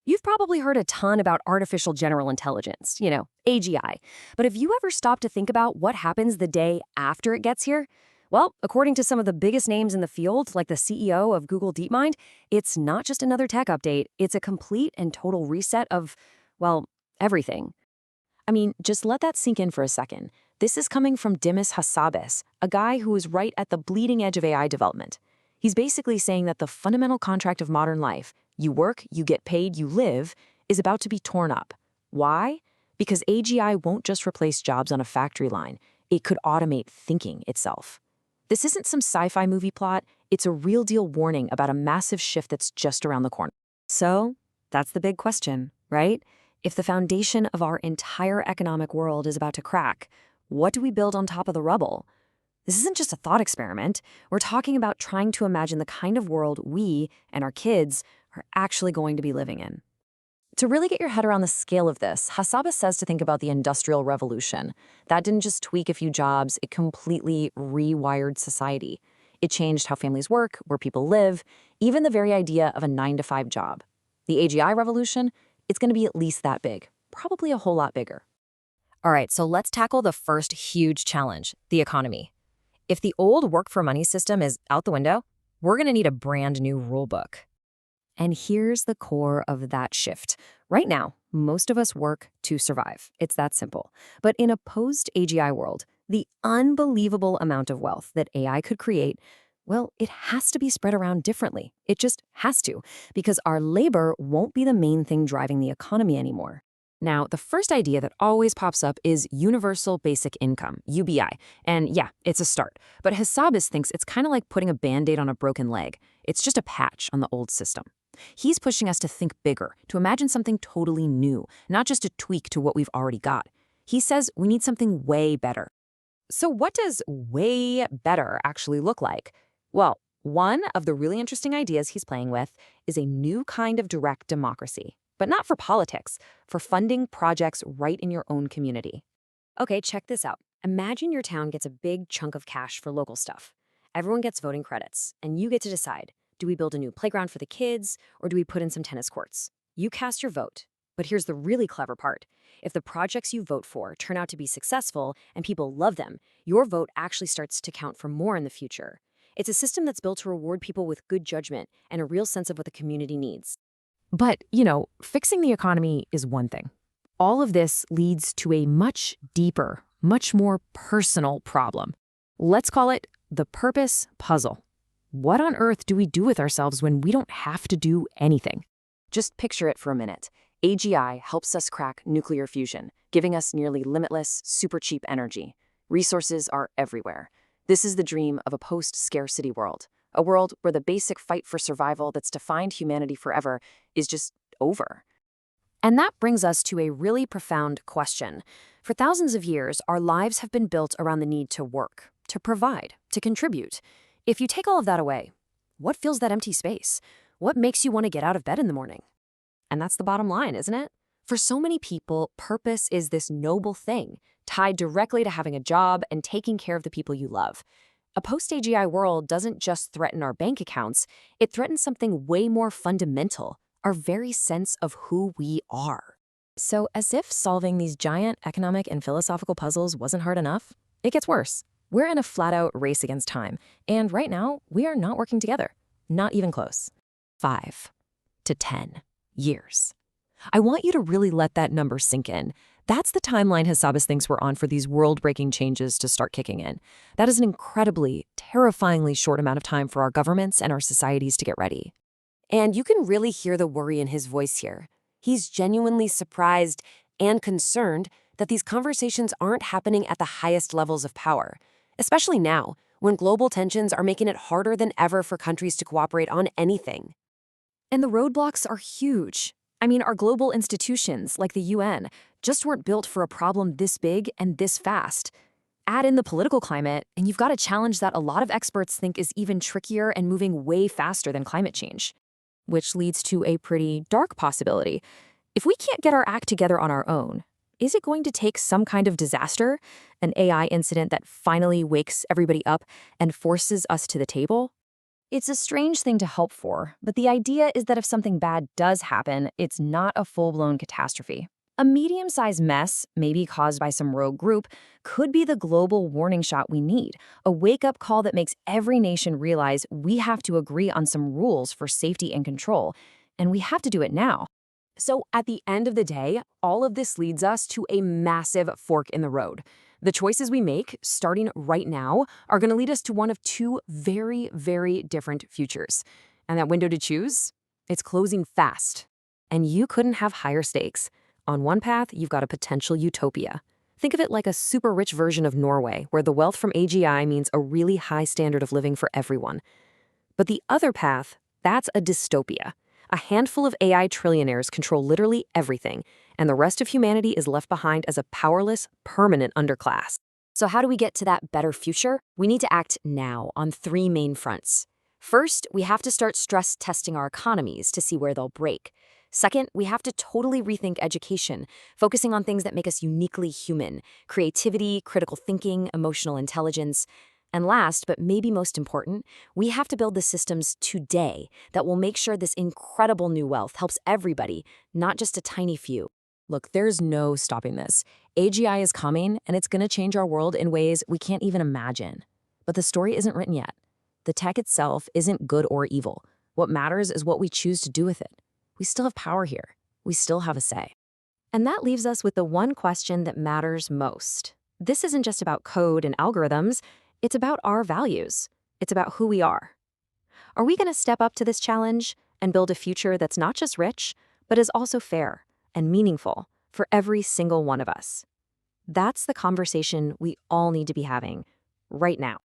You've probably heard a ton about artificial general intelligence, AGI. But have you ever stopped to think about what happens the day after it gets here? Well, according to some of the biggest names in the field, like the CEO of Google DeepMind, it's not just another tech update, it's a complete and total reset of, well, everything. I mean, just let that sink in for a second. This is coming from Demis Hassabis, a guy who is right at the bleeding edge of AI development. He's basically saying that the fundamental contract of modern life, you work, you get paid, you live, is about to be torn up. Why? Because AGI won't just replace jobs on a factory line. It could automate thinking itself. This isn't some sci-fi movie plot. It's a real deal warning about a massive shift that's just around the corner. So, that's the big question, right? If the foundation of our entire economic world is about to crack, what do we build on top of the rubble? This isn't just a thought experiment. We're talking about trying to imagine the kind of world we and our kids are actually going to be living in. To really get your head around the scale of this, Hassabis says to think about the Industrial Revolution. That didn't just tweak a few jobs, it completely rewired society. It changed how families work, where people live, even the very idea of a 9-to-5 job. The AGI revolution, it's going to be at least that big, probably a whole lot bigger. All right, so let's tackle the first huge challenge, the economy. If the old work-for-money system is out the window, we're going to need a brand new rulebook. And here's the core of that shift. Right now, most of us work to survive. It's that simple. But in a post-AGI world, the unbelievable amount of wealth that AI could create, well, it has to be spread around differently. It just has to, because our labor won't be the main thing driving the economy anymore. Now, the first idea that always pops up is Universal Basic Income, UBI. And yeah, it's a start. But Hassabis thinks it's kind of like putting a Band-Aid on a broken leg. It's just a patch on the old system. He's pushing us to think bigger, to imagine something totally new, not just a tweak to what we've already got. He says we need something way better. So what does way better actually look like? Well, one of the really interesting ideas he's playing with is a new kind of direct democracy. But not for politics, for funding projects right in your own community. Okay, check this out. Imagine your town gets a big chunk of cash for local stuff. Everyone gets voting credits, and you get to decide, do we build a new playground for the kids, or do we put in some tennis courts? You cast your vote. But here's the really clever part. If the projects you vote for turn out to be successful and people love them, your vote actually starts to count for more in the future. It's a system that's built to reward people with good judgment and a real sense of what the community needs. But, fixing the economy is one thing. All of this leads to a much deeper, much more personal problem. Let's call it the purpose puzzle. What on earth do we do with ourselves when we don't have to do anything? Just picture it for a minute. AGI helps us crack nuclear fusion, giving us nearly limitless, super cheap energy. Resources are everywhere. This is the dream of a post-scarcity world. A world where the basic fight for survival that's defined humanity forever is just over. And that brings us to a really profound question. For thousands of years, our lives have been built around the need to work, to provide, to contribute. If you take all of that away, what fills that empty space? What makes you want to get out of bed in the morning? And that's the bottom line, isn't it? For so many people, purpose is this noble thing, tied directly to having a job and taking care of the people you love. A post-AGI world doesn't just threaten our bank accounts, it threatens something way more fundamental, our very sense of who we are. So as if solving these giant economic and philosophical puzzles wasn't hard enough, it gets worse. We're in a flat-out race against time, and right now, we are not working together. Not even close. 5 to 10 years. I want you to really let that number sink in. That's the timeline Hassabis thinks we're on for these world-breaking changes to start kicking in. That is an incredibly, terrifyingly short amount of time for our governments and our societies to get ready. And you can really hear the worry in his voice here. He's genuinely surprised and concerned that these conversations aren't happening at the highest levels of power, especially now, when global tensions are making it harder than ever for countries to cooperate on anything. And the roadblocks are huge. I mean, our global institutions, like the UN, just weren't built for a problem this big and this fast. Add in the political climate, and you've got a challenge that a lot of experts think is even trickier and moving way faster than climate change. Which leads to a pretty dark possibility. If we can't get our act together on our own, is it going to take some kind of disaster, an AI incident that finally wakes everybody up and forces us to the table? It's a strange thing to hope for, but the idea is that if something bad does happen, it's not a full-blown catastrophe. A medium-sized mess, maybe caused by some rogue group, could be the global warning shot we need, a wake-up call that makes every nation realize we have to agree on some rules for safety and control, and we have to do it now. So at the end of the day, all of this leads us to a massive fork in the road. The choices we make, starting right now, are going to lead us to one of two very, very different futures. And that window to choose? It's closing fast. And you couldn't have higher stakes. On one path, you've got a potential utopia. Think of it like a super rich version of Norway, where the wealth from AGI means a really high standard of living for everyone. But the other path, that's a dystopia. A handful of AI trillionaires control literally everything, and the rest of humanity is left behind as a powerless, permanent underclass. So how do we get to that better future? We need to act now on three main fronts. First, we have to start stress testing our economies to see where they'll break. Second, we have to totally rethink education, focusing on things that make us uniquely human: creativity, critical thinking, emotional intelligence. And last, but maybe most important, we have to build the systems today that will make sure this incredible new wealth helps everybody, not just a tiny few. Look, there's no stopping this. AGI is coming, and it's going to change our world in ways we can't even imagine. But the story isn't written yet. The tech itself isn't good or evil. What matters is what we choose to do with it. We still have power here. We still have a say. And that leaves us with the one question that matters most. This isn't just about code and algorithms. It's about our values. It's about who we are. Are we going to step up to this challenge and build a future that's not just rich, but is also fair and meaningful for every single one of us? That's the conversation we all need to be having right now.